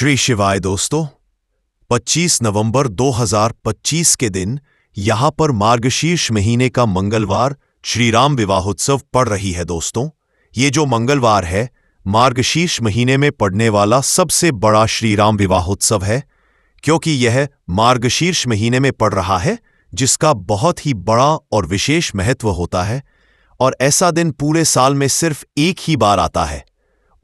श्री शिवाय दोस्तों, 25 नवंबर 2025 के दिन यहां पर मार्गशीर्ष महीने का मंगलवार श्री राम विवाहोत्सव पड़ रही है। दोस्तों, ये जो मंगलवार है मार्गशीर्ष महीने में पड़ने वाला सबसे बड़ा श्री राम विवाहोत्सव है, क्योंकि यह मार्गशीर्ष महीने में पड़ रहा है जिसका बहुत ही बड़ा और विशेष महत्व होता है। और ऐसा दिन पूरे साल में सिर्फ एक ही बार आता है।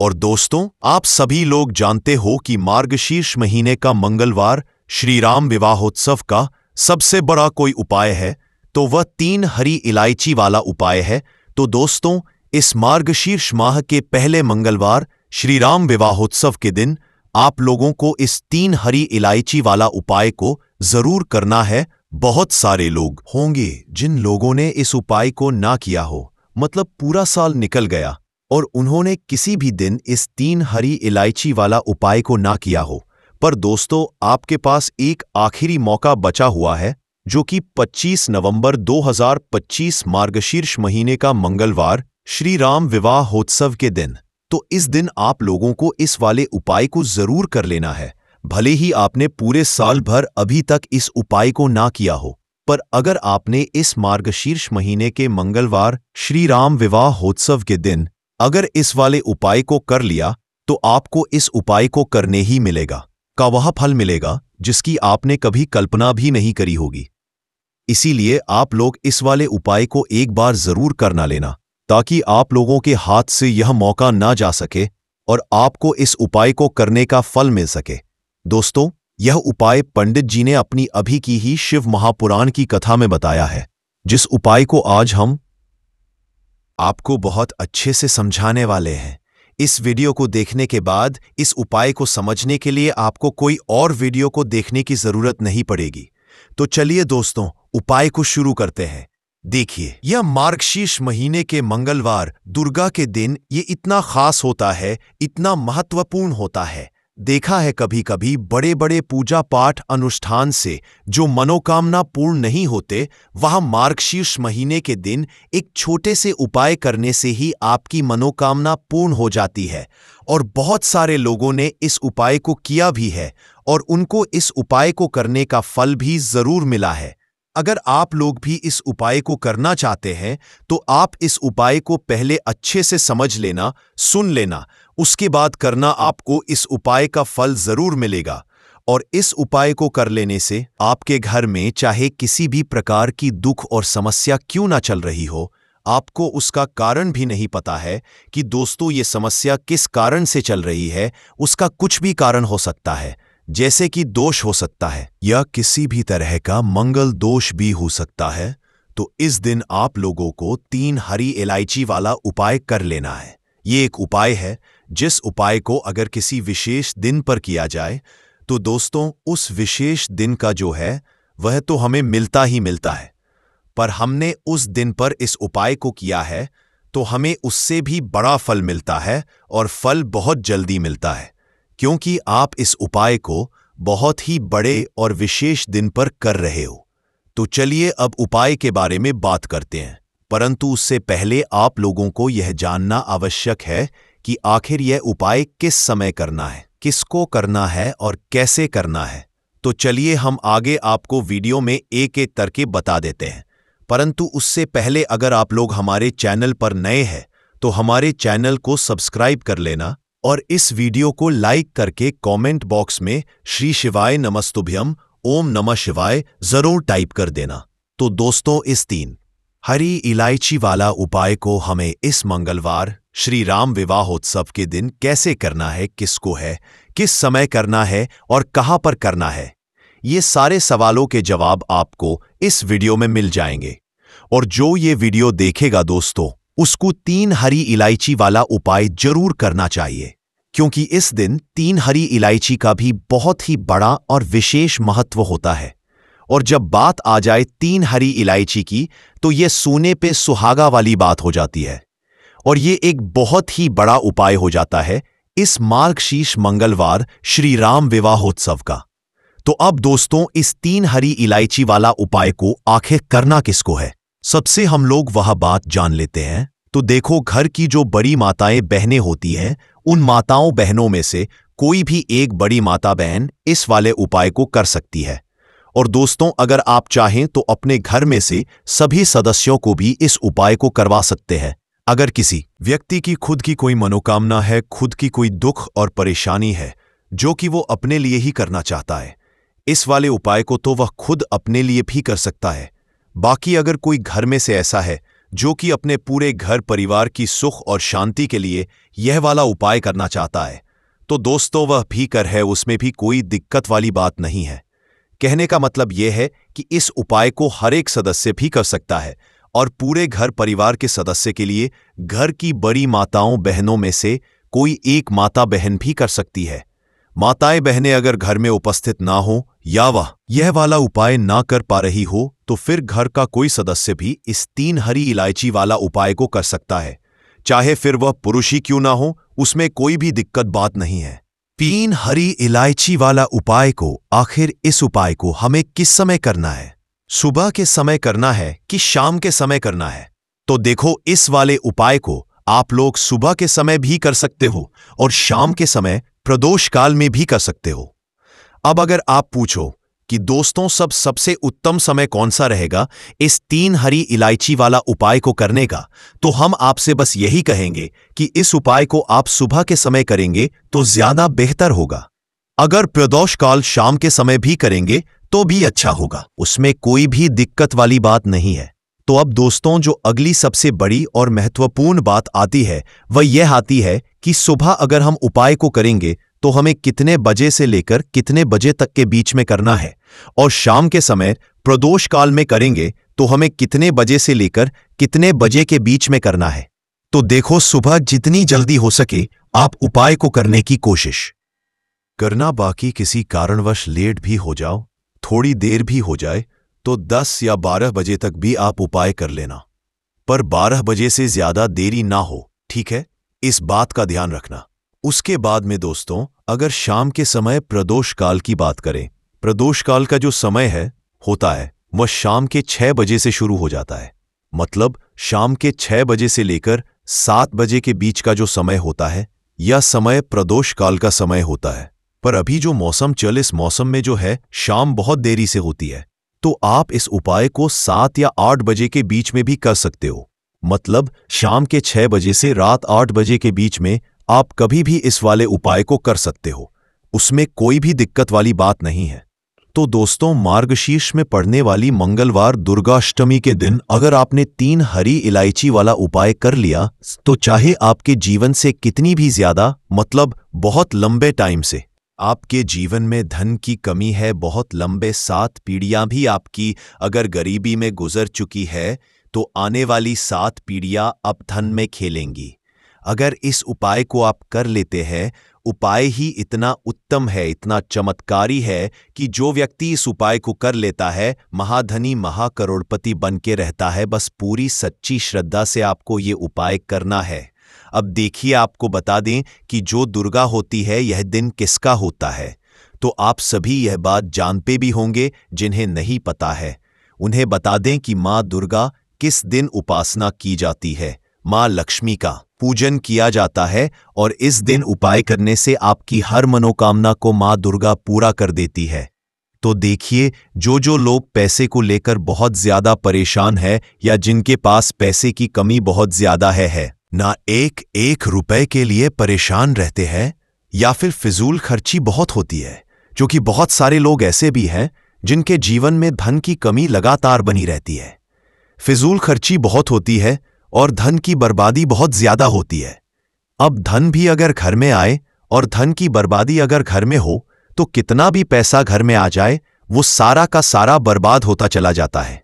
और दोस्तों, आप सभी लोग जानते हो कि मार्गशीर्ष महीने का मंगलवार श्री राम विवाहोत्सव का सबसे बड़ा कोई उपाय है तो वह 3 हरी इलायची वाला उपाय है। तो दोस्तों, इस मार्गशीर्ष माह के पहले मंगलवार श्री राम विवाहोत्सव के दिन आप लोगों को इस 3 हरी इलायची वाला उपाय को जरूर करना है। बहुत सारे लोग होंगे जिन लोगों ने इस उपाय को ना किया हो, मतलब पूरा साल निकल गया और उन्होंने किसी भी दिन इस 3 हरी इलायची वाला उपाय को ना किया हो। पर दोस्तों, आपके पास एक आखिरी मौका बचा हुआ है, जो कि 25 नवंबर 2025 मार्गशीर्ष महीने का मंगलवार श्री राम विवाहोत्सव के दिन। तो इस दिन आप लोगों को इस वाले उपाय को जरूर कर लेना है, भले ही आपने पूरे साल भर अभी तक इस उपाय को ना किया हो। पर अगर आपने इस मार्गशीर्ष महीने के मंगलवार श्री राम विवाहोत्सव के दिन अगर इस वाले उपाय को कर लिया तो आपको इस उपाय को करने ही मिलेगा का वह फल मिलेगा जिसकी आपने कभी कल्पना भी नहीं करी होगी। इसीलिए आप लोग इस वाले उपाय को एक बार जरूर करना लेना, ताकि आप लोगों के हाथ से यह मौका ना जा सके और आपको इस उपाय को करने का फल मिल सके। दोस्तों, यह उपाय पंडित जी ने अपनी अभी की ही शिव महापुराण की कथा में बताया है, जिस उपाय को आज हम आपको बहुत अच्छे से समझाने वाले हैं। इस वीडियो को देखने के बाद इस उपाय को समझने के लिए आपको कोई और वीडियो को देखने की जरूरत नहीं पड़ेगी। तो चलिए दोस्तों, उपाय को शुरू करते हैं। देखिए, यह मार्गशीर्ष महीने के मंगलवार दुर्गा के दिन ये इतना खास होता है, इतना महत्वपूर्ण होता है। देखा है कभी कभी बड़े बड़े पूजा पाठ अनुष्ठान से जो मनोकामना पूर्ण नहीं होते, वहां मार्गशीर्ष महीने के दिन एक छोटे से उपाय करने से ही आपकी मनोकामना पूर्ण हो जाती है। और बहुत सारे लोगों ने इस उपाय को किया भी है और उनको इस उपाय को करने का फल भी जरूर मिला है। अगर आप लोग भी इस उपाय को करना चाहते हैं तो आप इस उपाय को पहले अच्छे से समझ लेना, सुन लेना, उसके बाद करना। आपको इस उपाय का फल जरूर मिलेगा। और इस उपाय को कर लेने से आपके घर में चाहे किसी भी प्रकार की दुख और समस्या क्यों ना चल रही हो, आपको उसका कारण भी नहीं पता है कि दोस्तों ये समस्या किस कारण से चल रही है। उसका कुछ भी कारण हो सकता है, जैसे कि दोष हो सकता है या किसी भी तरह का मंगल दोष भी हो सकता है। तो इस दिन आप लोगों को 3 हरी इलायची वाला उपाय कर लेना है। ये एक उपाय है जिस उपाय को अगर किसी विशेष दिन पर किया जाए तो दोस्तों उस विशेष दिन का जो है वह तो हमें मिलता ही मिलता है। पर हमने उस दिन पर इस उपाय को किया है तो हमें उससे भी बड़ा फल मिलता है, और फल बहुत जल्दी मिलता है, क्योंकि आप इस उपाय को बहुत ही बड़े और विशेष दिन पर कर रहे हो। तो चलिए अब उपाय के बारे में बात करते हैं। परंतु उससे पहले आप लोगों को यह जानना आवश्यक है कि आखिर यह उपाय किस समय करना है, किसको करना है और कैसे करना है। तो चलिए हम आगे आपको वीडियो में एक एक करके बता देते हैं। परंतु उससे पहले अगर आप लोग हमारे चैनल पर नए हैं तो हमारे चैनल को सब्सक्राइब कर लेना और इस वीडियो को लाइक करके कमेंट बॉक्स में श्री शिवाय नमस्तुभ्यम ओम नमः शिवाय जरूर टाइप कर देना। तो दोस्तों, इस 3 हरी इलायची वाला उपाय को हमें इस मंगलवार श्री राम विवाहोत्सव के दिन कैसे करना है, किसको है, किस समय करना है और कहां पर करना है, ये सारे सवालों के जवाब आपको इस वीडियो में मिल जाएंगे। और जो ये वीडियो देखेगा दोस्तों, उसको 3 हरी इलायची वाला उपाय जरूर करना चाहिए, क्योंकि इस दिन 3 हरी इलायची का भी बहुत ही बड़ा और विशेष महत्व होता है। और जब बात आ जाए 3 हरी इलायची की तो ये सोने पे सुहागा वाली बात हो जाती है, और ये एक बहुत ही बड़ा उपाय हो जाता है इस मार्गशीर्ष मंगलवार श्री राम विवाहोत्सव का। तो अब दोस्तों, इस 3 हरी इलायची वाला उपाय को आखिर करना किसको है, सबसे हम लोग वह बात जान लेते हैं। तो देखो, घर की जो बड़ी माताएं बहनें होती हैं, उन माताओं बहनों में से कोई भी एक बड़ी माता बहन इस वाले उपाय को कर सकती है। और दोस्तों, अगर आप चाहें तो अपने घर में से सभी सदस्यों को भी इस उपाय को करवा सकते हैं। अगर किसी व्यक्ति की खुद की कोई मनोकामना है, खुद की कोई दुख और परेशानी है जो कि वो अपने लिए ही करना चाहता है, इस वाले उपाय को तो वह खुद अपने लिए भी कर सकता है। बाकी अगर कोई घर में से ऐसा है जो कि अपने पूरे घर परिवार की सुख और शांति के लिए यह वाला उपाय करना चाहता है, तो दोस्तों वह भी कर है, उसमें भी कोई दिक्कत वाली बात नहीं है। कहने का मतलब यह है कि इस उपाय को हर एक सदस्य भी कर सकता है और पूरे घर परिवार के सदस्य के लिए घर की बड़ी माताओं बहनों में से कोई एक माता बहन भी कर सकती है। माताएं बहनें अगर घर में उपस्थित ना हो या वह यह वाला उपाय ना कर पा रही हो, तो फिर घर का कोई सदस्य भी इस 3 हरी इलायची वाला उपाय को कर सकता है, चाहे फिर वह पुरुष ही क्यों ना हो, उसमें कोई भी दिक्कत बात नहीं है। 3 हरी इलायची वाला उपाय को, आखिर इस उपाय को हमें किस समय करना है? सुबह के समय करना है कि शाम के समय करना है? तो देखो, इस वाले उपाय को आप लोग सुबह के समय भी कर सकते हो और शाम के समय प्रदोष काल में भी कर सकते हो। अब अगर आप पूछो कि दोस्तों सबसे उत्तम समय कौन सा रहेगा इस 3 हरी इलायची वाला उपाय को करने का, तो हम आपसे बस यही कहेंगे कि इस उपाय को आप सुबह के समय करेंगे तो ज्यादा बेहतर होगा। अगर प्रदोष काल शाम के समय भी करेंगे तो भी अच्छा होगा, उसमें कोई भी दिक्कत वाली बात नहीं है। तो अब दोस्तों, जो अगली सबसे बड़ी और महत्वपूर्ण बात आती है वह यह आती है कि सुबह अगर हम उपाय को करेंगे तो हमें कितने बजे से लेकर कितने बजे तक के बीच में करना है, और शाम के समय प्रदोष काल में करेंगे तो हमें कितने बजे से लेकर कितने बजे के बीच में करना है। तो देखो, सुबह जितनी जल्दी हो सके आप उपाय को करने की कोशिश करना। बाकी किसी कारणवश लेट भी हो जाओ, थोड़ी देर भी हो जाए, तो 10 या 12 बजे तक भी आप उपाय कर लेना, पर 12 बजे से ज्यादा देरी ना हो, ठीक है? इस बात का ध्यान रखना। उसके बाद में दोस्तों, अगर शाम के समय प्रदोष काल की बात करें, प्रदोष काल का जो समय होता है वह शाम के 6 बजे से शुरू हो जाता है। मतलब शाम के 6 बजे से लेकर 7 बजे के बीच का जो समय होता है, यह समय प्रदोष काल का समय होता है। पर अभी जो मौसम इस मौसम में जो है शाम बहुत देरी से होती है, तो आप इस उपाय को 7 या 8 बजे के बीच में भी कर सकते हो। मतलब शाम के 6 बजे से रात 8 बजे के बीच में आप कभी भी इस वाले उपाय को कर सकते हो, उसमें कोई भी दिक्कत वाली बात नहीं है। तो दोस्तों, मार्गशीर्ष में पड़ने वाली मंगलवार दुर्गाष्टमी के दिन अगर आपने 3 हरी इलायची वाला उपाय कर लिया, तो चाहे आपके जीवन से कितनी भी ज्यादा, मतलब बहुत लंबे टाइम से आपके जीवन में धन की कमी है, बहुत लंबे 7 पीढ़ियां भी आपकी अगर गरीबी में गुजर चुकी है, तो आने वाली 7 पीढ़ियां अब धन में खेलेंगी। अगर इस उपाय को आप कर लेते हैं, उपाय ही इतना उत्तम है, इतना चमत्कारी है कि जो व्यक्ति इस उपाय को कर लेता है महाधनी महाकरोड़पति बन के रहता है। बस पूरी सच्ची श्रद्धा से आपको ये उपाय करना है। अब देखिए, आपको बता दें कि जो दुर्गा होती है यह दिन किसका होता है, तो आप सभी यह बात जानते भी होंगे। जिन्हें नहीं पता है उन्हें बता दें कि माँ दुर्गा किस दिन उपासना की जाती है। माँ लक्ष्मी का पूजन किया जाता है और इस दिन उपाय करने से आपकी हर मनोकामना को माँ दुर्गा पूरा कर देती है। तो देखिए, जो लोग पैसे को लेकर बहुत ज्यादा परेशान है या जिनके पास पैसे की कमी बहुत ज्यादा है ना, एक रुपए के लिए परेशान रहते हैं, या फिर फिजूल खर्ची बहुत होती है, जो कि बहुत सारे लोग ऐसे भी हैं जिनके जीवन में धन की कमी लगातार बनी रहती है। फिजूल खर्ची बहुत होती है और धन की बर्बादी बहुत ज्यादा होती है। अब धन भी अगर घर में आए और धन की बर्बादी अगर घर में हो, तो कितना भी पैसा घर में आ जाए वो सारा का सारा बर्बाद होता चला जाता है।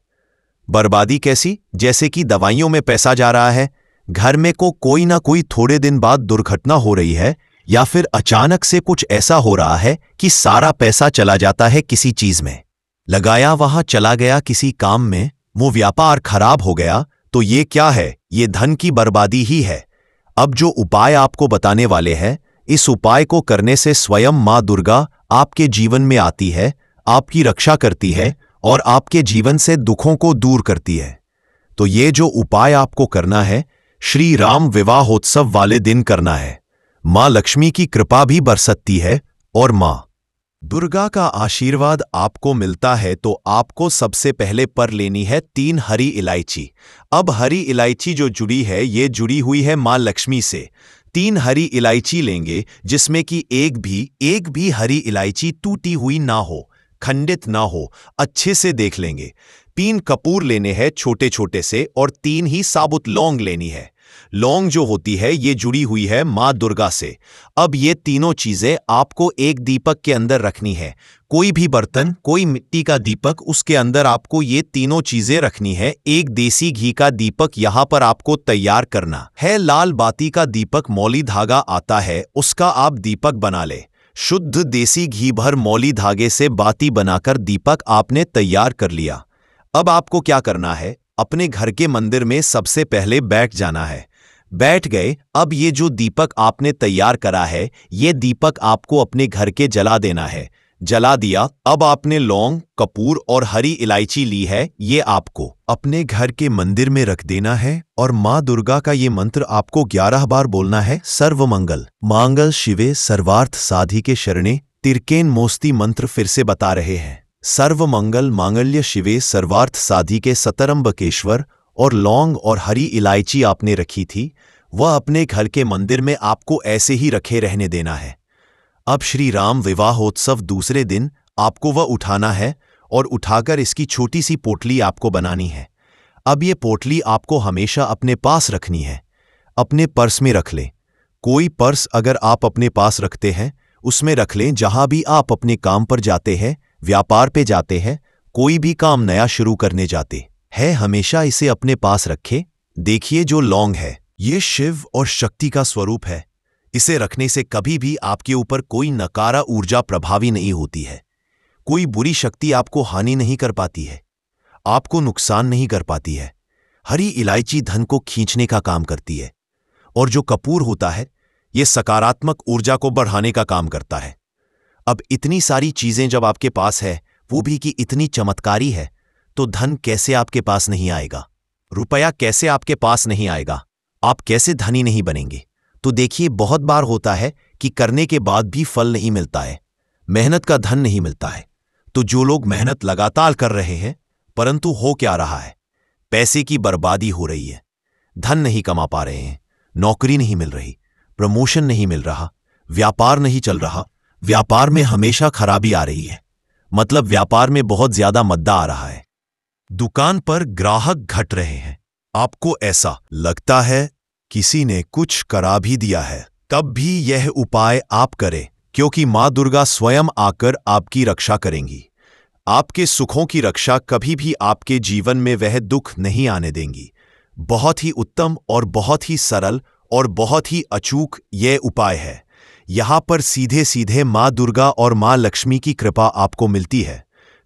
बर्बादी कैसी? जैसे कि दवाइयों में पैसा जा रहा है, घर में को कोई ना कोई थोड़े दिन बाद दुर्घटना हो रही है, या फिर अचानक से कुछ ऐसा हो रहा है कि सारा पैसा चला जाता है किसी चीज में, लगाया वहां चला गया किसी काम में, वो व्यापार खराब हो गया, तो ये क्या है? ये धन की बर्बादी ही है। अब जो उपाय आपको बताने वाले हैं, इस उपाय को करने से स्वयं माँ दुर्गा आपके जीवन में आती है, आपकी रक्षा करती है और आपके जीवन से दुखों को दूर करती है। तो ये जो उपाय आपको करना है, श्री राम विवाहोत्सव वाले दिन करना है। माँ लक्ष्मी की कृपा भी बरसती है और माँ दुर्गा का आशीर्वाद आपको मिलता है। तो आपको सबसे पहले पर लेनी है 3 हरी इलायची। अब हरी इलायची जो जुड़ी है ये जुड़ी हुई है माँ लक्ष्मी से। 3 हरी इलायची लेंगे जिसमें कि एक भी हरी इलायची टूटी हुई ना हो, खंडित ना हो, अच्छे से देख लेंगे। 3 कपूर लेने हैं छोटे छोटे से और 3 ही साबुत लौंग लेनी है। लौंग जो होती है ये जुड़ी हुई है माँ दुर्गा से। अब ये तीनों चीजें आपको एक दीपक के अंदर रखनी है। कोई भी बर्तन, कोई मिट्टी का दीपक, उसके अंदर आपको ये तीनों चीजें रखनी है। एक देसी घी का दीपक यहां पर आपको तैयार करना है। लाल बाती का दीपक मौली धागा आता है, उसका आप दीपक बना ले। शुद्ध देसी घी भर मौली धागे से बाती बनाकर दीपक आपने तैयार कर लिया। अब आपको क्या करना है, अपने घर के मंदिर में सबसे पहले बैठ जाना है। बैठ गए। अब ये जो दीपक आपने तैयार करा है ये दीपक आपको अपने घर के जला देना है। जला दिया। अब आपने लौंग, कपूर और हरी इलायची ली है, ये आपको अपने घर के मंदिर में रख देना है और माँ दुर्गा का ये मंत्र आपको 11 बार बोलना है। सर्वमंगल मांगल शिवे सर्वार्थ साधिके शरणे तिरकेन मोस्ती मंत्र फिर से बता रहे हैं। सर्वमंगल मांगल्य शिवे सर्वार्थ साधिके सतरंबकेश्वर। और लौंग और हरी इलायची आपने रखी थी वह अपने घर के मंदिर में आपको ऐसे ही रखे रहने देना है। अब श्री राम विवाहोत्सव दूसरे दिन आपको वह उठाना है और उठाकर इसकी छोटी सी पोटली आपको बनानी है। अब ये पोटली आपको हमेशा अपने पास रखनी है, अपने पर्स में रख लें। कोई पर्स अगर आप अपने पास रखते हैं उसमें रख लें। जहां भी आप अपने काम पर जाते हैं, व्यापार पे जाते हैं, कोई भी काम नया शुरू करने जाते है, हमेशा इसे अपने पास रखें। देखिए जो लौंग है ये शिव और शक्ति का स्वरूप है। इसे रखने से कभी भी आपके ऊपर कोई नकारा ऊर्जा प्रभावी नहीं होती है। कोई बुरी शक्ति आपको हानि नहीं कर पाती है, आपको नुकसान नहीं कर पाती है। हरी इलायची धन को खींचने का काम करती है और जो कपूर होता है ये सकारात्मक ऊर्जा को बढ़ाने का काम करता है। अब इतनी सारी चीजें जब आपके पास है, वो भी कि इतनी चमत्कारी है, तो धन कैसे आपके पास नहीं आएगा, रुपया कैसे आपके पास नहीं आएगा, आप कैसे धनी नहीं बनेंगे। तो देखिए बहुत बार होता है कि करने के बाद भी फल नहीं मिलता है, मेहनत का धन नहीं मिलता है। तो जो लोग मेहनत लगातार कर रहे हैं परंतु हो क्या रहा है, पैसे की बर्बादी हो रही है, धन नहीं कमा पा रहे हैं, नौकरी नहीं मिल रही, प्रमोशन नहीं मिल रहा, व्यापार नहीं चल रहा, व्यापार में हमेशा खराबी आ रही है, मतलब व्यापार में बहुत ज्यादा मद्दा आ रहा है, दुकान पर ग्राहक घट रहे हैं, आपको ऐसा लगता है किसी ने कुछ करा भी दिया है, तब भी यह उपाय आप करें क्योंकि माँ दुर्गा स्वयं आकर आपकी रक्षा करेंगी। आपके सुखों की रक्षा कभी भी आपके जीवन में वह दुख नहीं आने देंगी। बहुत ही उत्तम और बहुत ही सरल और बहुत ही अचूक यह उपाय है। यहां पर सीधे सीधे माँ दुर्गा और माँ लक्ष्मी की कृपा आपको मिलती है।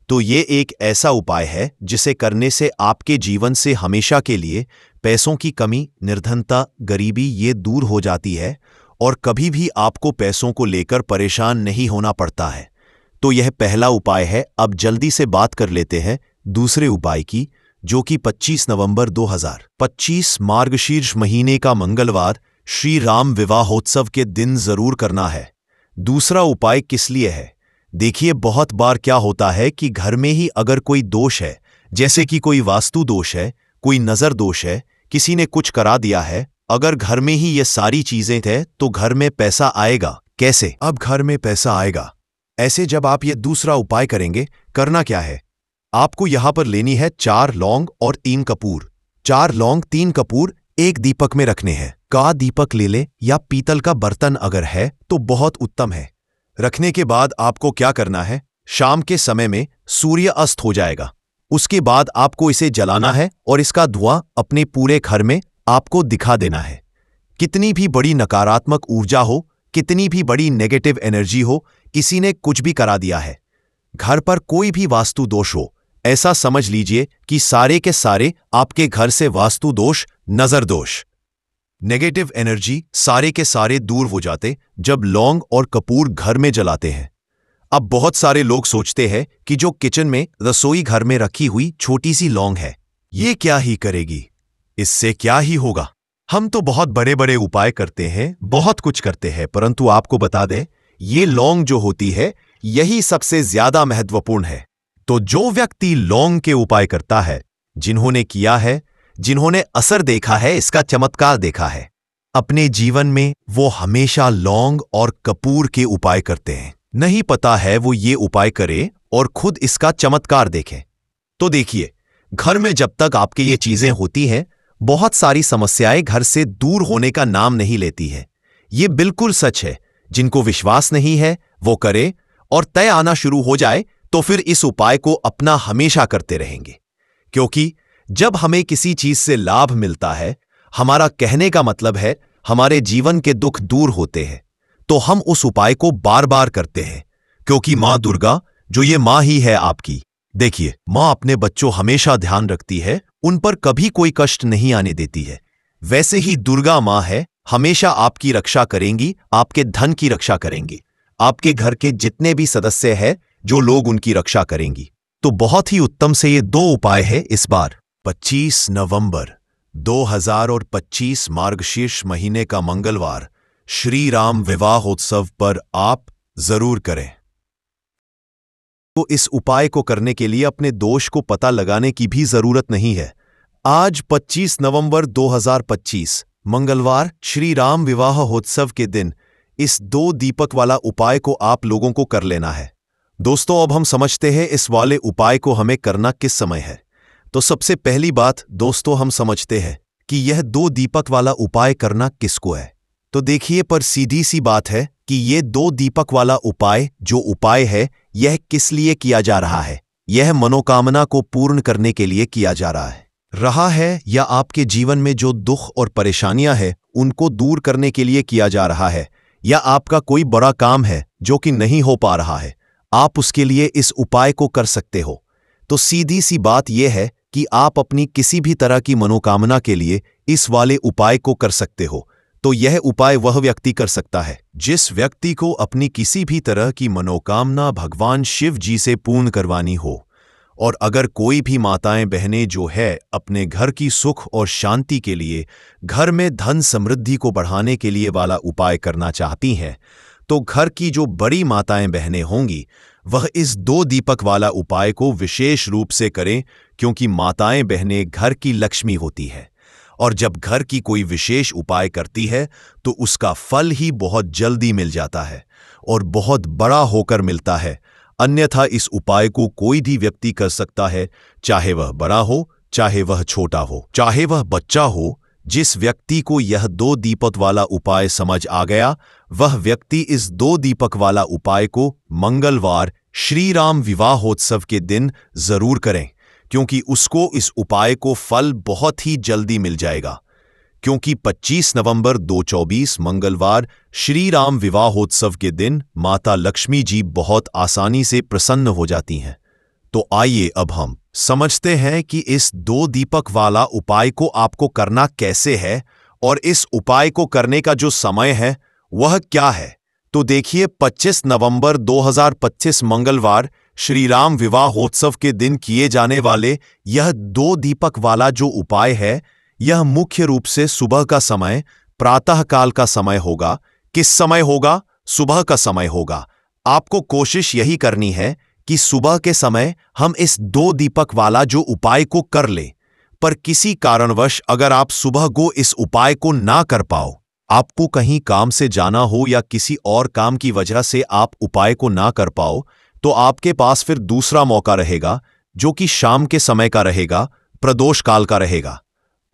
तो ये एक ऐसा उपाय है जिसे करने से आपके जीवन से हमेशा के लिए पैसों की कमी, निर्धनता, गरीबी ये दूर हो जाती है और कभी भी आपको पैसों को लेकर परेशान नहीं होना पड़ता है। तो यह पहला उपाय है। अब जल्दी से बात कर लेते हैं दूसरे उपाय की, जो कि 25 नवंबर 2025 मार्गशीर्ष महीने का मंगलवार श्री राम विवाहोत्सव के दिन जरूर करना है। दूसरा उपाय किस लिए है? देखिए बहुत बार क्या होता है कि घर में ही अगर कोई दोष है, जैसे कि कोई वास्तु दोष है, कोई नजर दोष है, किसी ने कुछ करा दिया है, अगर घर में ही ये सारी चीजें थे तो घर में पैसा आएगा कैसे? अब घर में पैसा आएगा ऐसे जब आप ये दूसरा उपाय करेंगे। करना क्या है, आपको यहां पर लेनी है 4 लौंग और 3 कपूर। 4 लौंग 3 कपूर एक दीपक में रखने हैं। का दीपक ले ले या पीतल का बर्तन अगर है तो बहुत उत्तम है। रखने के बाद आपको क्या करना है, शाम के समय में सूर्य अस्त हो जाएगा, उसके बाद आपको इसे जलाना है और इसका धुआं अपने पूरे घर में आपको दिखा देना है। कितनी भी बड़ी नकारात्मक ऊर्जा हो, कितनी भी बड़ी नेगेटिव एनर्जी हो, किसी ने कुछ भी करा दिया है, घर पर कोई भी वास्तु दोष हो, ऐसा समझ लीजिए कि सारे के सारे आपके घर से वास्तु दोष, नजर दोष, नेगेटिव एनर्जी सारे के सारे दूर हो जाते जब लौंग और कपूर घर में जलाते हैं। अब बहुत सारे लोग सोचते हैं कि जो किचन में, रसोई घर में रखी हुई छोटी सी लौंग है, ये क्या ही करेगी, इससे क्या ही होगा। हम तो बहुत बड़े बड़े उपाय करते हैं, बहुत कुछ करते हैं, परंतु आपको बता दें, ये लौंग जो होती है यही सबसे ज्यादा महत्वपूर्ण है। तो जो व्यक्ति लौंग के उपाय करता है, जिन्होंने किया है, जिन्होंने असर देखा है, इसका चमत्कार देखा है, अपने जीवन में वो हमेशा लौंग और कपूर के उपाय करते हैं। नहीं पता है वो ये उपाय करे और खुद इसका चमत्कार देखें। तो देखिए, घर में जब तक आपके ये चीजें होती हैं, बहुत सारी समस्याएं घर से दूर होने का नाम नहीं लेती है। ये बिल्कुल सच है। जिनको विश्वास नहीं है वो करे, और तय आना शुरू हो जाए तो फिर इस उपाय को अपना हमेशा करते रहेंगे। क्योंकि जब हमें किसी चीज से लाभ मिलता है, हमारा कहने का मतलब है हमारे जीवन के दुख दूर होते हैं, तो हम उस उपाय को बार बार करते हैं। क्योंकि मां दुर्गा, जो ये मां ही है आपकी, देखिए, मां अपने बच्चों हमेशा ध्यान रखती है, उन पर कभी कोई कष्ट नहीं आने देती है। वैसे ही दुर्गा मां है, हमेशा आपकी रक्षा करेंगी, आपके धन की रक्षा करेंगी, आपके घर के जितने भी सदस्य हैं, जो लोग उनकी रक्षा करेंगी। तो बहुत ही उत्तम से ये दो उपाय है इस बार 25 नवंबर 2025 मार्गशीर्ष महीने का मंगलवार श्री राम विवाह उत्सव पर आप जरूर करें। तो इस उपाय को करने के लिए अपने दोष को पता लगाने की भी जरूरत नहीं है। आज 25 नवंबर 2025 मंगलवार श्री राम विवाह उत्सव के दिन इस 2 दीपक वाला उपाय को आप लोगों को कर लेना है। दोस्तों, अब हम समझते हैं इस वाले उपाय को हमें करना किस समय है। तो सबसे पहली बात दोस्तों, हम समझते हैं कि यह 2 दीपक वाला उपाय करना किसको है। तो देखिए, पर सीधी सी बात है कि ये 2 दीपक वाला उपाय जो उपाय है, यह किस लिए किया जा रहा है। यह मनोकामना को पूर्ण करने के लिए किया जा रहा है, या आपके जीवन में जो दुख और परेशानियां हैं उनको दूर करने के लिए किया जा रहा है, या आपका कोई बड़ा काम है जो कि नहीं हो पा रहा है, आप उसके लिए इस उपाय को कर सकते हो। तो सीधी सी बात यह है कि आप अपनी किसी भी तरह की मनोकामना के लिए इस वाले उपाय को कर सकते हो। तो यह उपाय वह व्यक्ति कर सकता है जिस व्यक्ति को अपनी किसी भी तरह की मनोकामना भगवान शिव जी से पूर्ण करवानी हो। और अगर कोई भी माताएं बहनें जो है अपने घर की सुख और शांति के लिए, घर में धन समृद्धि को बढ़ाने के लिए वाला उपाय करना चाहती हैं, तो घर की जो बड़ी माताएं बहनें होंगी वह इस 2 दीपक वाला उपाय को विशेष रूप से करें, क्योंकि माताएं बहनें घर की लक्ष्मी होती है। और जब घर की कोई विशेष उपाय करती है तो उसका फल ही बहुत जल्दी मिल जाता है और बहुत बड़ा होकर मिलता है। अन्यथा इस उपाय को कोई भी व्यक्ति कर सकता है, चाहे वह बड़ा हो, चाहे वह छोटा हो, चाहे वह बच्चा हो। जिस व्यक्ति को यह 2 दीपक वाला उपाय समझ आ गया, वह व्यक्ति इस 2 दीपक वाला उपाय को मंगलवार श्री राम विवाहोत्सव के दिन जरूर करें, क्योंकि उसको इस उपाय को फल बहुत ही जल्दी मिल जाएगा। क्योंकि 25 नवंबर 2024 मंगलवार श्री राम विवाहोत्सव के दिन माता लक्ष्मी जी बहुत आसानी से प्रसन्न हो जाती हैं। तो आइए अब हम समझते हैं कि इस 2 दीपक वाला उपाय को आपको करना कैसे है, और इस उपाय को करने का जो समय है वह क्या है। तो देखिए, 25 नवंबर 2025 मंगलवार श्री राम विवाहोत्सव के दिन किए जाने वाले यह 2 दीपक वाला जो उपाय है, यह मुख्य रूप से सुबह का समय, प्रातःकाल का समय होगा। किस समय होगा? सुबह का समय होगा। आपको कोशिश यही करनी है कि सुबह के समय हम इस 2 दीपक वाला जो उपाय को कर ले। पर किसी कारणवश अगर आप सुबह को इस उपाय को ना कर पाओ, आपको कहीं काम से जाना हो या किसी और काम की वजह से आप उपाय को ना कर पाओ, तो आपके पास फिर दूसरा मौका रहेगा, जो कि शाम के समय का रहेगा, प्रदोष काल का रहेगा।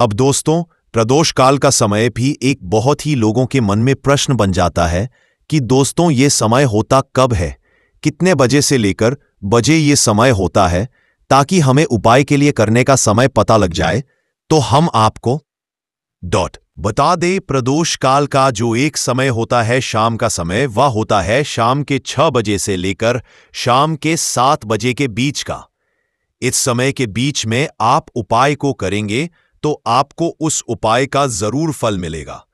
अब दोस्तों, प्रदोष काल का समय भी एक बहुत ही लोगों के मन में प्रश्न बन जाता है कि दोस्तों ये समय होता कब है, कितने बजे से लेकर बजे ये समय होता है, ताकि हमें उपाय के लिए करने का समय पता लग जाए। तो हम आपको बता दे, प्रदोष काल का जो एक समय होता है शाम का समय, वह होता है शाम के 6 बजे से लेकर शाम के 7 बजे के बीच का। इस समय के बीच में आप उपाय को करेंगे तो आपको उस उपाय का जरूर फल मिलेगा।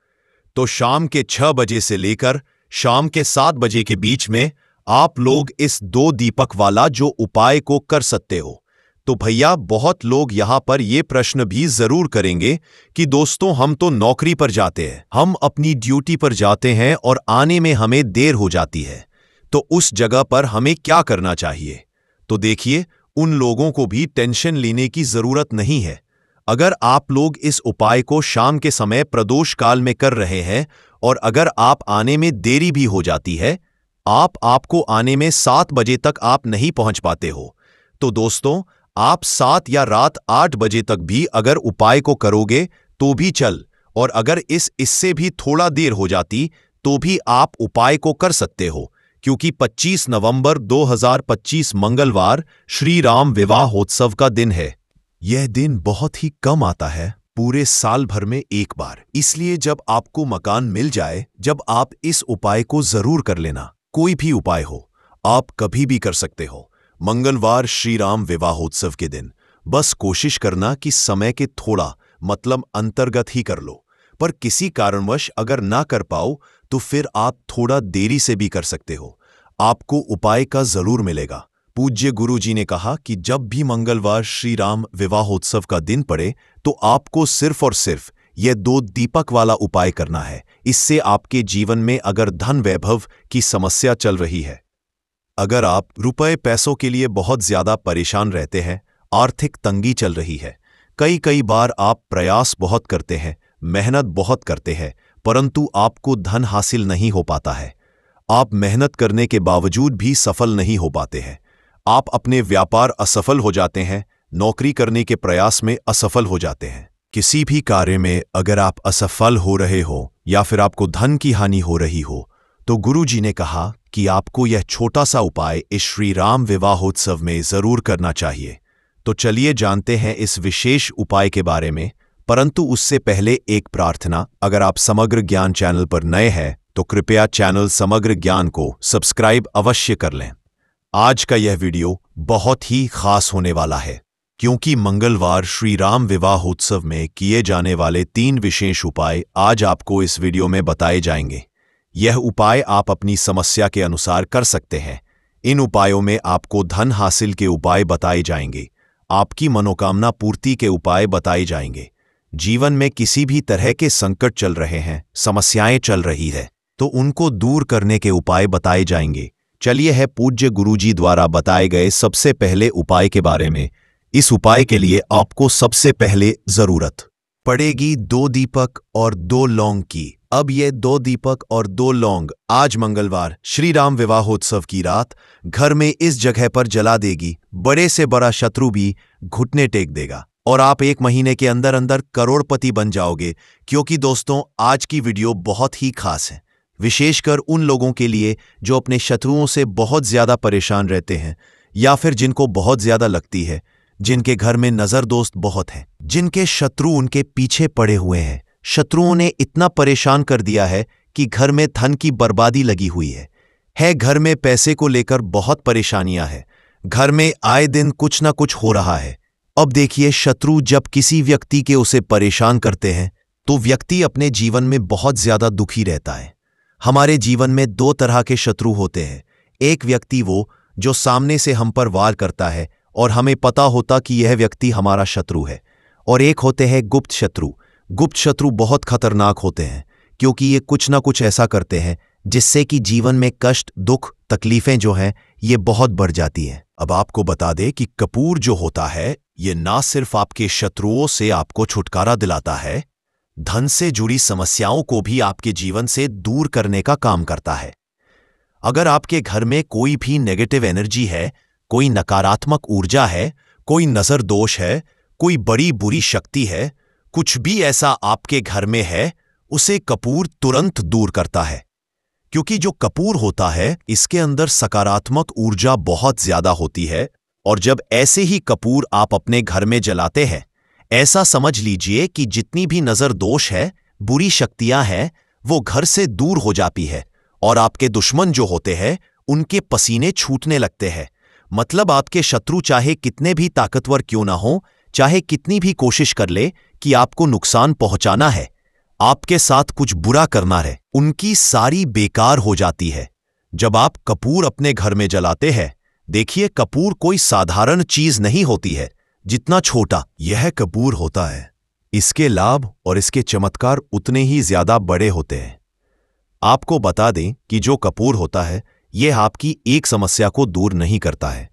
तो शाम के 6 बजे से लेकर शाम के 7 बजे के बीच में आप लोग इस 2 दीपक वाला जो उपाय को कर सकते हो। तो भैया बहुत लोग यहाँ पर ये प्रश्न भी जरूर करेंगे कि दोस्तों हम तो नौकरी पर जाते हैं, हम अपनी ड्यूटी पर जाते हैं और आने में हमें देर हो जाती है, तो उस जगह पर हमें क्या करना चाहिए। तो देखिए, उन लोगों को भी टेंशन लेने की जरूरत नहीं है। अगर आप लोग इस उपाय को शाम के समय प्रदोष काल में कर रहे हैं और अगर आप आने में देरी भी हो जाती है, आपको आने में 7 बजे तक आप नहीं पहुंच पाते हो, तो दोस्तों आप 7 या रात 8 बजे तक भी अगर उपाय को करोगे तो भी चल, और अगर इससे भी थोड़ा देर हो जाती तो भी आप उपाय को कर सकते हो, क्योंकि 25 नवंबर 2025 मंगलवार श्री राम विवाहोत्सव का दिन है। यह दिन बहुत ही कम आता है, पूरे साल भर में एक बार। इसलिए जब आपको मकान मिल जाए, जब आप इस उपाय को जरूर कर लेना। कोई भी उपाय हो, आप कभी भी कर सकते हो। मंगलवार श्री राम विवाहोत्सव के दिन बस कोशिश करना कि समय के थोड़ा अंतर्गत ही कर लो, पर किसी कारणवश अगर ना कर पाओ तो फिर आप थोड़ा देरी से भी कर सकते हो, आपको उपाय का जरूर मिलेगा। पूज्य गुरु जी ने कहा कि जब भी मंगलवार श्री राम विवाहोत्सव का दिन पड़े तो आपको सिर्फ और सिर्फ यह 2 दीपक वाला उपाय करना है। इससे आपके जीवन में अगर धन वैभव की समस्या चल रही है, अगर आप रुपए पैसों के लिए बहुत ज्यादा परेशान रहते हैं, आर्थिक तंगी चल रही है, कई बार आप प्रयास बहुत करते हैं, मेहनत बहुत करते हैं, परंतु आपको धन हासिल नहीं हो पाता है, आप मेहनत करने के बावजूद भी सफल नहीं हो पाते हैं, आप अपने व्यापार असफल हो जाते हैं, नौकरी करने के प्रयास में असफल हो जाते हैं, किसी भी कार्य में अगर आप असफल हो रहे हो या फिर आपको धन की हानि हो रही हो, तो गुरु जी ने कहा कि आपको यह छोटा सा उपाय इस श्री राम विवाहोत्सव में जरूर करना चाहिए। तो चलिए जानते हैं इस विशेष उपाय के बारे में, परंतु उससे पहले एक प्रार्थना। अगर आप समग्र ज्ञान चैनल पर नए हैं तो कृपया चैनल समग्र ज्ञान को सब्सक्राइब अवश्य कर लें। आज का यह वीडियो बहुत ही खास होने वाला है, क्योंकि मंगलवार श्री राम विवाहोत्सव में किए जाने वाले 3 विशेष उपाय आज आपको इस वीडियो में बताए जाएंगे। यह उपाय आप अपनी समस्या के अनुसार कर सकते हैं। इन उपायों में आपको धन हासिल के उपाय बताए जाएंगे, आपकी मनोकामना पूर्ति के उपाय बताए जाएंगे। जीवन में किसी भी तरह के संकट चल रहे हैं, समस्याएं चल रही है, तो उनको दूर करने के उपाय बताए जाएंगे। चलिए है पूज्य गुरुजी द्वारा बताए गए सबसे पहले उपाय के बारे में। इस उपाय के लिए आपको सबसे पहले जरूरत पड़ेगी 2 दीपक और 2 लौंग की। अब ये 2 दीपक और 2 लौंग आज मंगलवार श्री राम विवाहोत्सव की रात घर में इस जगह पर जला देगी। बड़े से बड़ा शत्रु भी घुटने टेक देगा और आप 1 महीने के अंदर अंदर करोड़पति बन जाओगे। क्योंकि दोस्तों आज की वीडियो बहुत ही खास है, विशेषकर उन लोगों के लिए जो अपने शत्रुओं से बहुत ज्यादा परेशान रहते हैं, या फिर जिनको बहुत ज्यादा लगती है, जिनके घर में नजर दोस्त बहुत हैं, जिनके शत्रु उनके पीछे पड़े हुए हैं। शत्रुओं ने इतना परेशान कर दिया है कि घर में धन की बर्बादी लगी हुई है। घर में पैसे को लेकर बहुत परेशानियां हैं, घर में आए दिन कुछ ना कुछ हो रहा है। अब देखिए, शत्रु जब किसी व्यक्ति के उसे परेशान करते हैं तो व्यक्ति अपने जीवन में बहुत ज्यादा दुखी रहता है। हमारे जीवन में 2 तरह के शत्रु होते हैं। एक व्यक्ति वो जो सामने से हम पर वार करता है और हमें पता होता कि यह व्यक्ति हमारा शत्रु है, और एक होते हैं गुप्त शत्रु। गुप्त शत्रु बहुत खतरनाक होते हैं, क्योंकि ये कुछ ना कुछ ऐसा करते हैं जिससे कि जीवन में कष्ट, दुख, तकलीफें जो हैं ये बहुत बढ़ जाती हैं। अब आपको बता दें कि कपूर जो होता है ये ना सिर्फ आपके शत्रुओं से आपको छुटकारा दिलाता है, धन से जुड़ी समस्याओं को भी आपके जीवन से दूर करने का काम करता है। अगर आपके घर में कोई भी नेगेटिव एनर्जी है, कोई नकारात्मक ऊर्जा है, कोई नजर दोष है, कोई बड़ी बुरी शक्ति है, कुछ भी ऐसा आपके घर में है, उसे कपूर तुरंत दूर करता है। क्योंकि जो कपूर होता है इसके अंदर सकारात्मक ऊर्जा बहुत ज्यादा होती है, और जब ऐसे ही कपूर आप अपने घर में जलाते हैं, ऐसा समझ लीजिए कि जितनी भी नजर दोष है, बुरी शक्तियां हैं, वो घर से दूर हो जाती है, और आपके दुश्मन जो होते हैं उनके पसीने छूटने लगते हैं। मतलब आपके शत्रु चाहे कितने भी ताकतवर क्यों ना हो, चाहे कितनी भी कोशिश कर ले कि आपको नुकसान पहुंचाना है, आपके साथ कुछ बुरा करना है, उनकी सारी बेकार हो जाती है। जब आप कपूर अपने घर में जलाते हैं, देखिए कपूर कोई साधारण चीज नहीं होती है। जितना छोटा यह कपूर होता है, इसके लाभ और इसके चमत्कार उतने ही ज्यादा बड़े होते हैं। आपको बता दें कि जो कपूर होता है यह आपकी एक समस्या को दूर नहीं करता है।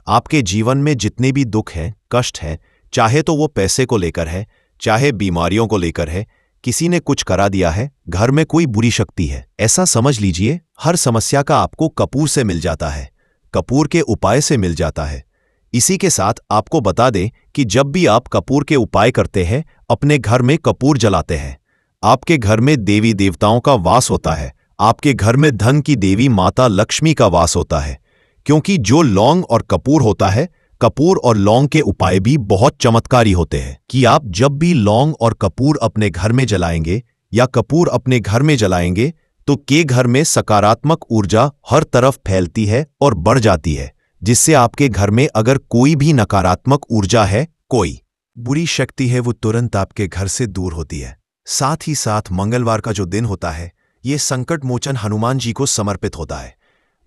आपके जीवन में जितने भी दुख हैं, कष्ट हैं, चाहे तो वो पैसे को लेकर है, चाहे बीमारियों को लेकर है, किसी ने कुछ करा दिया है, घर में कोई बुरी शक्ति है, ऐसा समझ लीजिए हर समस्या का आपको कपूर से मिल जाता है, कपूर के उपाय से मिल जाता है। इसी के साथ आपको बता दें कि जब भी आप कपूर के उपाय करते हैं, अपने घर में कपूर जलाते हैं, आपके घर में देवी देवताओं का वास होता है, आपके घर में धन की देवी माता लक्ष्मी का वास होता है। क्योंकि जो लौंग और कपूर होता है, कपूर और लौंग के उपाय भी बहुत चमत्कारी होते हैं कि आप जब भी लौंग और कपूर अपने घर में जलाएंगे या कपूर अपने घर में जलाएंगे तो के घर में सकारात्मक ऊर्जा हर तरफ फैलती है और बढ़ जाती है, जिससे आपके घर में अगर कोई भी नकारात्मक ऊर्जा है, कोई बुरी शक्ति है, वो तुरंत आपके घर से दूर होती है। साथ ही साथ मंगलवार का जो दिन होता है ये संकट मोचन हनुमान जी को समर्पित होता है,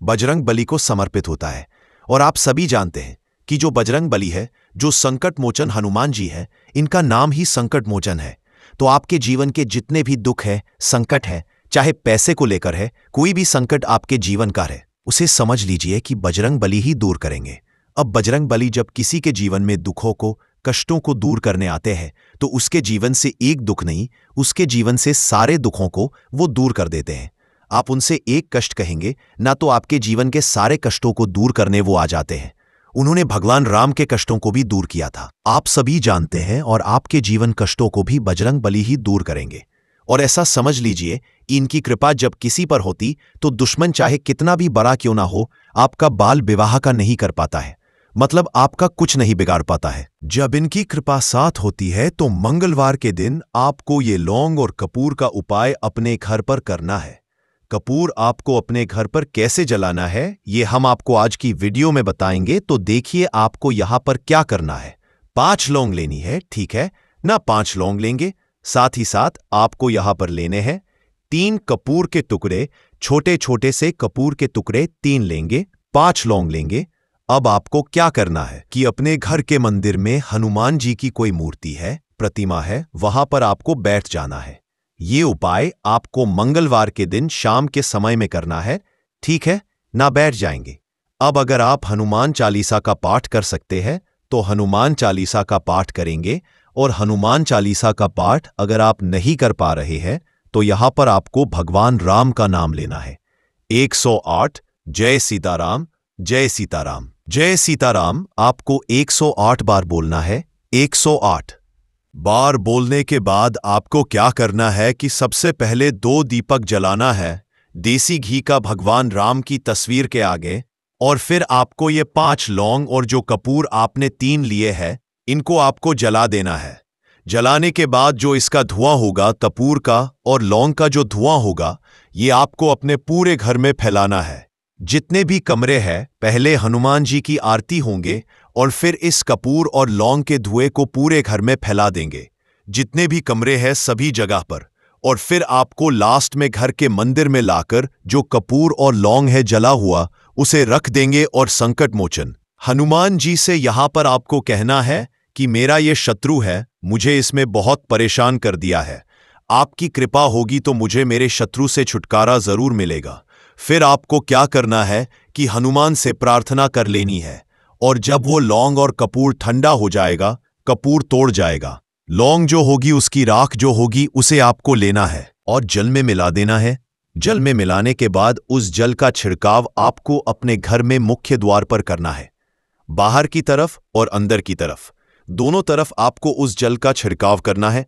बजरंग बली को समर्पित होता है। और आप सभी जानते हैं कि जो बजरंग बली है, जो संकट मोचन हनुमान जी है, इनका नाम ही संकट मोचन है। तो आपके जीवन के जितने भी दुख है, संकट है, चाहे पैसे को लेकर है, कोई भी संकट आपके जीवन का है, उसे समझ लीजिए कि बजरंग बली ही दूर करेंगे। अब बजरंग बली जब किसी के जीवन में दुखों को, कष्टों को दूर करने आते हैं तो उसके जीवन से एक दुख नहीं, उसके जीवन से सारे दुखों को वो दूर कर देते हैं। आप उनसे एक कष्ट कहेंगे ना तो आपके जीवन के सारे कष्टों को दूर करने वो आ जाते हैं। उन्होंने भगवान राम के कष्टों को भी दूर किया था, आप सभी जानते हैं, और आपके जीवन कष्टों को भी बजरंग बली ही दूर करेंगे। और ऐसा समझ लीजिए, इनकी कृपा जब किसी पर होती तो दुश्मन चाहे कितना भी बड़ा क्यों ना हो, आपका बाल विवाह का नहीं कर पाता है, मतलब आपका कुछ नहीं बिगाड़ पाता है। जब इनकी कृपा साथ होती है तो मंगलवार के दिन आपको ये लौंग और कपूर का उपाय अपने घर पर करना है। कपूर आपको अपने घर पर कैसे जलाना है ये हम आपको आज की वीडियो में बताएंगे। तो देखिए आपको यहां पर क्या करना है। 5 लौंग लेनी है, ठीक है ना, 5 लौंग लेंगे। साथ ही साथ आपको यहां पर लेने हैं 3 कपूर के टुकड़े, छोटे छोटे से कपूर के टुकड़े 3 लेंगे, 5 लौंग लेंगे। अब आपको क्या करना है कि अपने घर के मंदिर में हनुमान जी की कोई मूर्ति है, प्रतिमा है, वहां पर आपको बैठ जाना है। ये उपाय आपको मंगलवार के दिन शाम के समय में करना है, ठीक है ना, बैठ जाएंगे। अब अगर आप हनुमान चालीसा का पाठ कर सकते हैं तो हनुमान चालीसा का पाठ करेंगे, और हनुमान चालीसा का पाठ अगर आप नहीं कर पा रहे हैं तो यहां पर आपको भगवान राम का नाम लेना है। 108 जय सीताराम, जय सीताराम, जय सीताराम आपको 108 बार बोलना है। 108 बार बोलने के बाद आपको क्या करना है कि सबसे पहले 2 दीपक जलाना है देसी घी का भगवान राम की तस्वीर के आगे, और फिर आपको ये 5 लौंग और जो कपूर आपने 3 लिए हैं इनको आपको जला देना है। जलाने के बाद जो इसका धुआं होगा, कपूर का और लौंग का जो धुआं होगा, ये आपको अपने पूरे घर में फैलाना है। जितने भी कमरे हैं पहले हनुमान जी की आरती होंगे और फिर इस कपूर और लौंग के धुएं को पूरे घर में फैला देंगे, जितने भी कमरे हैं सभी जगह पर। और फिर आपको लास्ट में घर के मंदिर में लाकर जो कपूर और लौंग है जला हुआ उसे रख देंगे। और संकट मोचन हनुमान जी से यहां पर आपको कहना है कि मेरा ये शत्रु है, मुझे इसमें बहुत परेशान कर दिया है, आपकी कृपा होगी तो मुझे मेरे शत्रु से छुटकारा जरूर मिलेगा। फिर आपको क्या करना है कि हनुमान से प्रार्थना कर लेनी है, और जब वो लौंग और कपूर ठंडा हो जाएगा, कपूर तोड़ जाएगा, लौंग जो होगी उसकी राख जो होगी उसे आपको लेना है और जल में मिला देना है। जल में मिलाने के बाद उस जल का छिड़काव आपको अपने घर में मुख्य द्वार पर करना है, बाहर की तरफ और अंदर की तरफ, दोनों तरफ आपको उस जल का छिड़काव करना है।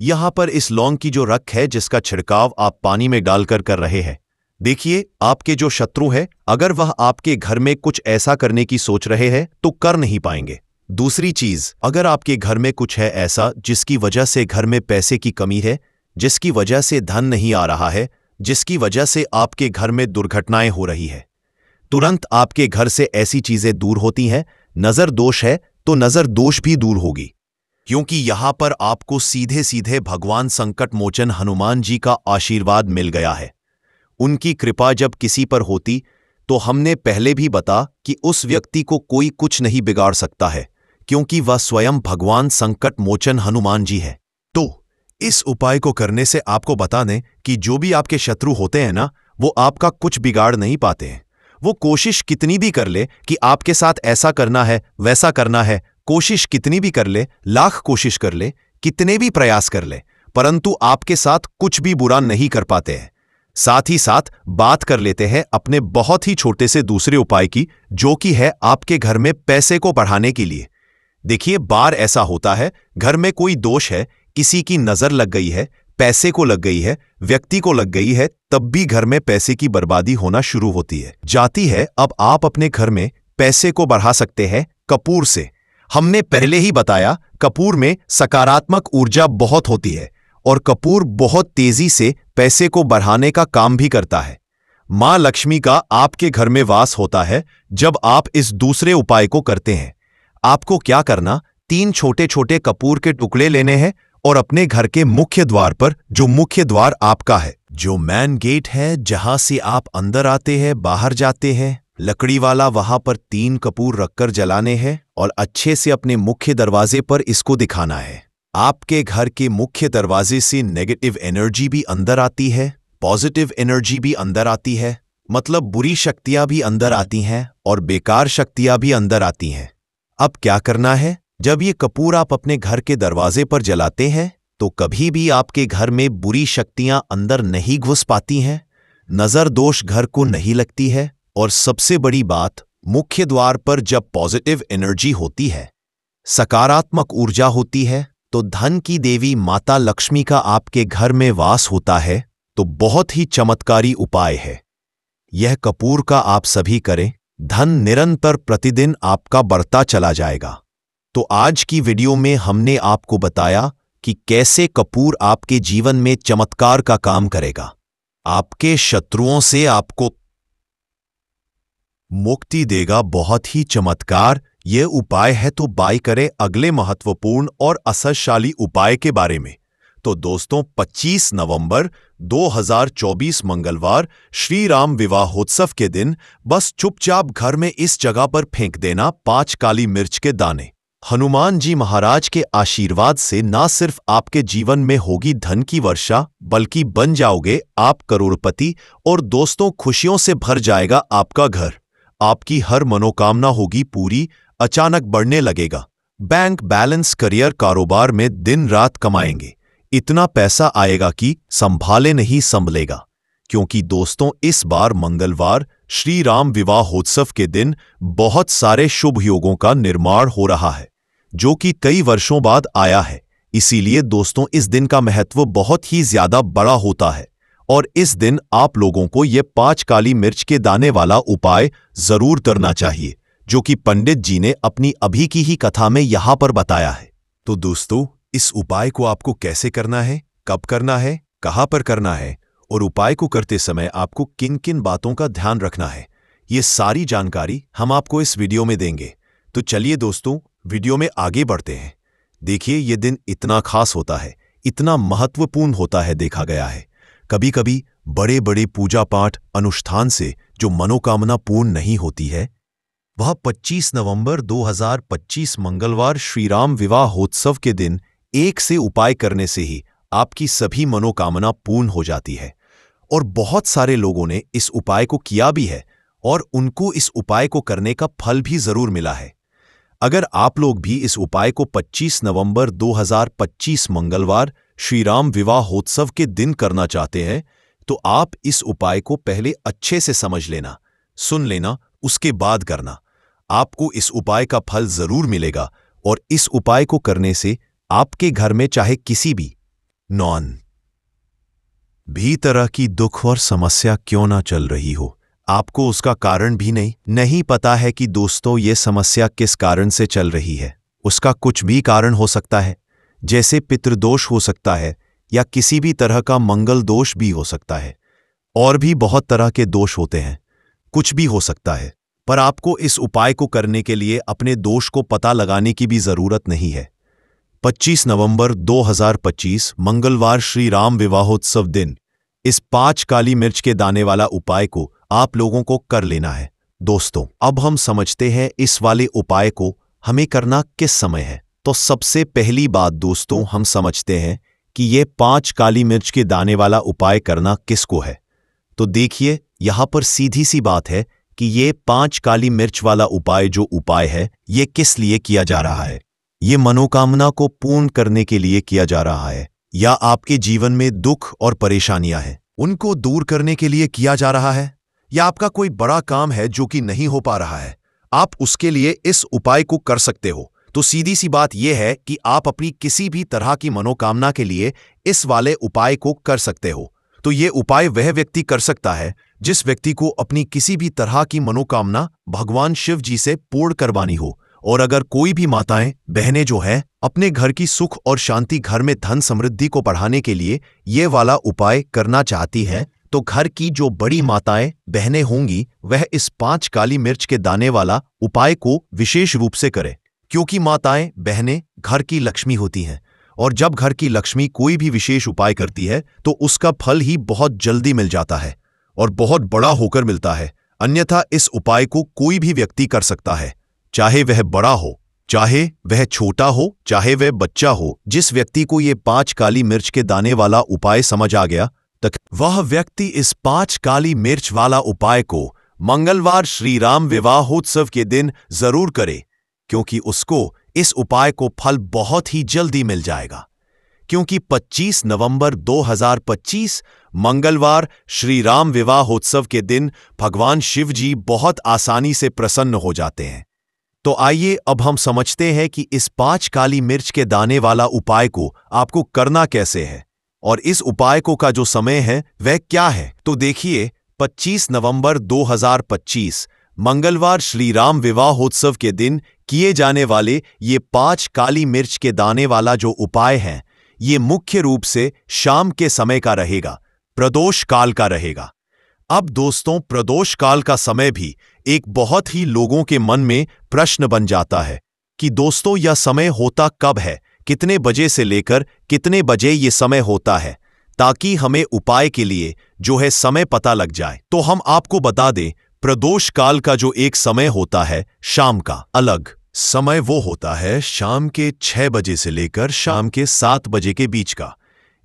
यहां पर इस लौंग की जो रख है जिसका छिड़काव आप पानी में डालकर कर रहे हैं, देखिए आपके जो शत्रु है अगर वह आपके घर में कुछ ऐसा करने की सोच रहे हैं तो कर नहीं पाएंगे। दूसरी चीज, अगर आपके घर में कुछ है ऐसा जिसकी वजह से घर में पैसे की कमी है, जिसकी वजह से धन नहीं आ रहा है, जिसकी वजह से आपके घर में दुर्घटनाएं हो रही है, तुरंत आपके घर से ऐसी चीजें दूर होती हैं। नजर दोष है तो नजर दोष भी दूर होगी, क्योंकि यहां पर आपको सीधे सीधे भगवान संकट मोचन हनुमान जी का आशीर्वाद मिल गया है। उनकी कृपा जब किसी पर होती तो हमने पहले भी बता कि उस व्यक्ति को कोई कुछ नहीं बिगाड़ सकता है, क्योंकि वह स्वयं भगवान संकट मोचन हनुमान जी है। तो इस उपाय को करने से आपको बता दें कि जो भी आपके शत्रु होते हैं ना, वो आपका कुछ बिगाड़ नहीं पाते हैं। वो कोशिश कितनी भी कर ले कि आपके साथ ऐसा करना है, वैसा करना है, कोशिश कितनी भी कर ले, लाख कोशिश कर ले, कितने भी प्रयास कर ले, परंतु आपके साथ कुछ भी बुरा नहीं कर पाते हैं। साथ ही साथ बात कर लेते हैं अपने बहुत ही छोटे से दूसरे उपाय की, जो कि है आपके घर में पैसे को बढ़ाने के लिए। देखिए, बार ऐसा होता है, घर में कोई दोष है, किसी की नजर लग गई है, पैसे को लग गई है, व्यक्ति को लग गई है, तब भी घर में पैसे की बर्बादी होना शुरू होती है, जाती है। अब आप अपने घर में पैसे को बढ़ा सकते हैं कपूर से। हमने पहले ही बताया, कपूर में सकारात्मक ऊर्जा बहुत होती है और कपूर बहुत तेजी से पैसे को बढ़ाने का काम भी करता है। मां लक्ष्मी का आपके घर में वास होता है जब आप इस दूसरे उपाय को करते हैं। आपको क्या करना, 3 छोटे छोटे कपूर के टुकड़े लेने हैं और अपने घर के मुख्य द्वार पर, जो मुख्य द्वार आपका है, जो मेन गेट है जहां से आप अंदर आते हैं, बाहर जाते हैं, लकड़ी वाला, वहां पर 3 कपूर रखकर जलाने हैं और अच्छे से अपने मुख्य दरवाजे पर इसको दिखाना है। आपके घर के मुख्य दरवाजे से नेगेटिव एनर्जी भी अंदर आती है, पॉजिटिव एनर्जी भी अंदर आती है, मतलब बुरी शक्तियां भी अंदर आती हैं और बेकार शक्तियां भी अंदर आती हैं। अब क्या करना है, जब ये कपूर आप अपने घर के दरवाजे पर जलाते हैं तो कभी भी आपके घर में बुरी शक्तियां अंदर नहीं घुस पाती हैं, नजर दोष घर को नहीं लगती है, और सबसे बड़ी बात, मुख्य द्वार पर जब पॉजिटिव एनर्जी होती है, सकारात्मक ऊर्जा होती है, तो धन की देवी माता लक्ष्मी का आपके घर में वास होता है। तो बहुत ही चमत्कारी उपाय है यह। कपूर का आप सभी करें, धन निरंतर प्रतिदिन आपका बढ़ता चला जाएगा। तो आज की वीडियो में हमने आपको बताया कि कैसे कपूर आपके जीवन में चमत्कार का काम करेगा, आपके शत्रुओं से आपको मुक्ति देगा। बहुत ही चमत्कार यह उपाय है। तो बात करें अगले महत्वपूर्ण और असरशाली उपाय के बारे में। तो दोस्तों, 25 नवंबर 2024 मंगलवार श्री राम विवाहोत्सव के दिन बस चुपचाप घर में इस जगह पर फेंक देना 5 काली मिर्च के दाने। हनुमान जी महाराज के आशीर्वाद से ना सिर्फ आपके जीवन में होगी धन की वर्षा, बल्कि बन जाओगे आप करोड़पति, और दोस्तों खुशियों से भर जाएगा आपका घर। आपकी हर मनोकामना होगी पूरी, अचानक बढ़ने लगेगा बैंक बैलेंस, करियर, कारोबार में दिन रात कमाएंगे, इतना पैसा आएगा कि संभाले नहीं संभलेगा। क्योंकि दोस्तों, इस बार मंगलवार श्री राम विवाहोत्सव के दिन बहुत सारे शुभ योगों का निर्माण हो रहा है, जो कि कई वर्षों बाद आया है। इसीलिए दोस्तों, इस दिन का महत्व बहुत ही ज्यादा बड़ा होता है और इस दिन आप लोगों को यह 5 काली मिर्च के दाने वाला उपाय जरूर करना चाहिए, जो कि पंडित जी ने अपनी अभी की ही कथा में यहां पर बताया है। तो दोस्तों, इस उपाय को आपको कैसे करना है, कब करना है, कहां पर करना है और उपाय को करते समय आपको किन किन बातों का ध्यान रखना है, ये सारी जानकारी हम आपको इस वीडियो में देंगे। तो चलिए दोस्तों, वीडियो में आगे बढ़ते हैं। देखिए, ये दिन इतना खास होता है, इतना महत्वपूर्ण होता है, देखा गया है कभी कभी बड़े बड़े पूजा पाठ अनुष्ठान से जो मनोकामना पूर्ण नहीं होती है, वह 25 नवंबर 2025 मंगलवार श्री राम विवाहोत्सव के दिन एक से उपाय करने से ही आपकी सभी मनोकामना पूर्ण हो जाती है। और बहुत सारे लोगों ने इस उपाय को किया भी है और उनको इस उपाय को करने का फल भी जरूर मिला है। अगर आप लोग भी इस उपाय को 25 नवंबर 2025 मंगलवार श्री राम विवाहोत्सव के दिन करना चाहते हैं, तो आप इस उपाय को पहले अच्छे से समझ लेना, सुन लेना, उसके बाद करना। आपको इस उपाय का फल जरूर मिलेगा और इस उपाय को करने से आपके घर में चाहे किसी भी भी तरह की दुख और समस्या क्यों ना चल रही हो, आपको उसका कारण भी नहीं पता है कि दोस्तों ये समस्या किस कारण से चल रही है। उसका कुछ भी कारण हो सकता है, जैसे पितृदोष हो सकता है या किसी भी तरह का मंगल दोष भी हो सकता है, और भी बहुत तरह के दोष होते हैं, कुछ भी हो सकता है। पर आपको इस उपाय को करने के लिए अपने दोष को पता लगाने की भी जरूरत नहीं है। 25 नवंबर 2025 मंगलवार श्री राम विवाहोत्सव दिन इस 5 काली मिर्च के दाने वाला उपाय को आप लोगों को कर लेना है। दोस्तों, अब हम समझते हैं इस वाले उपाय को हमें करना किस समय है? तो सबसे पहली बात दोस्तों, हम समझते हैं कि ये 5 काली मिर्च के दाने वाला उपाय करना किसको है। तो देखिए, यहां पर सीधी सी बात है कि ये 5 काली मिर्च वाला उपाय जो उपाय है, ये किस लिए किया जा रहा है। ये मनोकामना को पूर्ण करने के लिए किया जा रहा है, या आपके जीवन में दुख और परेशानियां हैं उनको दूर करने के लिए किया जा रहा है, या आपका कोई बड़ा काम है जो कि नहीं हो पा रहा है, आप उसके लिए इस उपाय को कर सकते हो। तो सीधी सी बात यह है कि आप अपनी किसी भी तरह की मनोकामना के लिए इस वाले उपाय को कर सकते हो। तो ये उपाय वह व्यक्ति कर सकता है जिस व्यक्ति को अपनी किसी भी तरह की मनोकामना भगवान शिव जी से पूर्ण करवानी हो। और अगर कोई भी माताएं बहनें जो हैं अपने घर की सुख और शांति, घर में धन समृद्धि को बढ़ाने के लिए ये वाला उपाय करना चाहती है, तो घर की जो बड़ी माताएं बहनें होंगी वह इस 5 काली मिर्च के दाने वाला उपाय को विशेष रूप से करें। क्योंकि माताएं बहनें घर की लक्ष्मी होती हैं, और जब घर की लक्ष्मी कोई भी विशेष उपाय करती है तो उसका फल ही बहुत जल्दी मिल जाता है और बहुत बड़ा होकर मिलता है। अन्यथा इस उपाय को कोई भी व्यक्ति कर सकता है, चाहे वह बड़ा हो, चाहे वह छोटा हो, चाहे वह बच्चा हो। जिस व्यक्ति को ये 5 काली मिर्च के दाने वाला उपाय समझ आ गया, तक वह व्यक्ति इस 5 काली मिर्च वाला उपाय को मंगलवार श्री राम विवाहोत्सव के दिन जरूर करे, क्योंकि उसको इस उपाय को फल बहुत ही जल्दी मिल जाएगा। क्योंकि 25 नवंबर 2025 मंगलवार श्री राम विवाहोत्सव के दिन भगवान शिव जी बहुत आसानी से प्रसन्न हो जाते हैं। तो आइए अब हम समझते हैं कि इस 5 काली मिर्च के दाने वाला उपाय को आपको करना कैसे है, और इस उपाय को का जो समय है वह क्या है। तो देखिए, 25 नवंबर 2025 मंगलवार श्री राम विवाहोत्सव के दिन किए जाने वाले ये 5 काली मिर्च के दाने वाला जो उपाय है, ये मुख्य रूप से शाम के समय का रहेगा, प्रदोष काल का रहेगा। अब दोस्तों, प्रदोष काल का समय भी एक बहुत ही लोगों के मन में प्रश्न बन जाता है कि दोस्तों यह समय होता कब है, कितने बजे से लेकर कितने बजे ये समय होता है, ताकि हमें उपाय के लिए जो है समय पता लग जाए। तो हम आपको बता दें, प्रदोष काल का जो एक समय होता है शाम का, अलग समय वो होता है शाम के 6 बजे से लेकर शाम के 7 बजे के बीच का।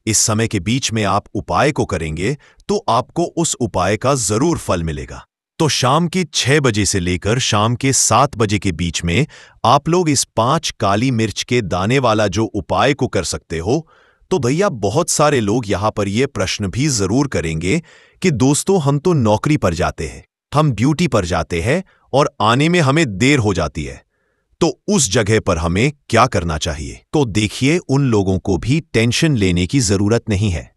इस समय के बीच में आप उपाय को करेंगे तो आपको उस उपाय का जरूर फल मिलेगा। तो शाम के 6 बजे से लेकर शाम के 7 बजे के बीच में आप लोग इस 5 काली मिर्च के दाने वाला जो उपाय को कर सकते हो। तो भैया, बहुत सारे लोग यहां पर यह प्रश्न भी जरूर करेंगे कि दोस्तों हम तो नौकरी पर जाते हैं, हम ड्यूटी पर जाते हैं और आने में हमें देर हो जाती है, तो उस जगह पर हमें क्या करना चाहिए। तो देखिए, उन लोगों को भी टेंशन लेने की जरूरत नहीं है।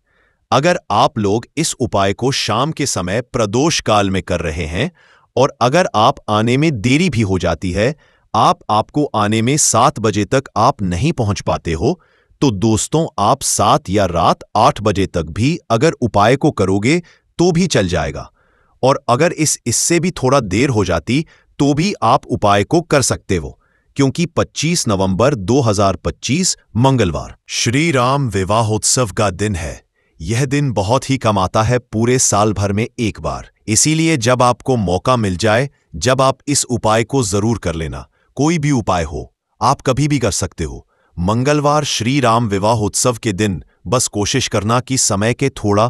अगर आप लोग इस उपाय को शाम के समय प्रदोष काल में कर रहे हैं, और अगर आप आने में देरी भी हो जाती है, आपको आने में 7 बजे तक आप नहीं पहुंच पाते हो, तो दोस्तों आप 7 या रात 8 बजे तक भी अगर उपाय को करोगे तो भी चल जाएगा। और अगर इससे भी थोड़ा देर हो जाती तो भी आप उपाय को कर सकते हो, क्योंकि 25 नवंबर 2025 मंगलवार श्री राम विवाहोत्सव का दिन है। यह दिन बहुत ही कम आता है पूरे साल भर में एक बार। इसीलिए जब आपको मौका मिल जाए, जब आप इस उपाय को जरूर कर लेना। कोई भी उपाय हो, आप कभी भी कर सकते हो। मंगलवार श्री राम विवाहोत्सव के दिन बस कोशिश करना कि समय के थोड़ा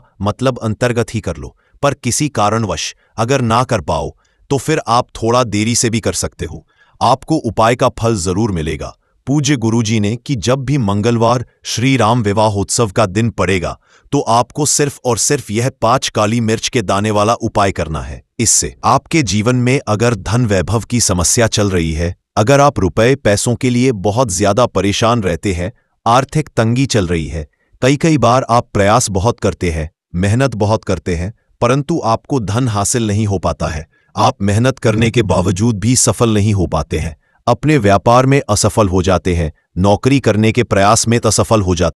अंतर्गत ही कर लो, पर किसी कारणवश अगर ना कर पाओ तो फिर आप थोड़ा देरी से भी कर सकते हो। आपको उपाय का फल जरूर मिलेगा। पूज्य गुरुजी ने कि जब भी मंगलवार श्री राम विवाहोत्सव का दिन पड़ेगा तो आपको सिर्फ और सिर्फ यह 5 काली मिर्च के दाने वाला उपाय करना है। इससे आपके जीवन में अगर धन वैभव की समस्या चल रही है, अगर आप रुपए पैसों के लिए बहुत ज्यादा परेशान रहते हैं, आर्थिक तंगी चल रही है, कई बार आप प्रयास बहुत करते हैं, मेहनत बहुत करते हैं, परंतु आपको धन हासिल नहीं हो पाता है, आप मेहनत करने के बावजूद भी सफल नहीं हो पाते हैं, अपने व्यापार में असफल हो जाते हैं, नौकरी करने के प्रयास में असफल हो जाते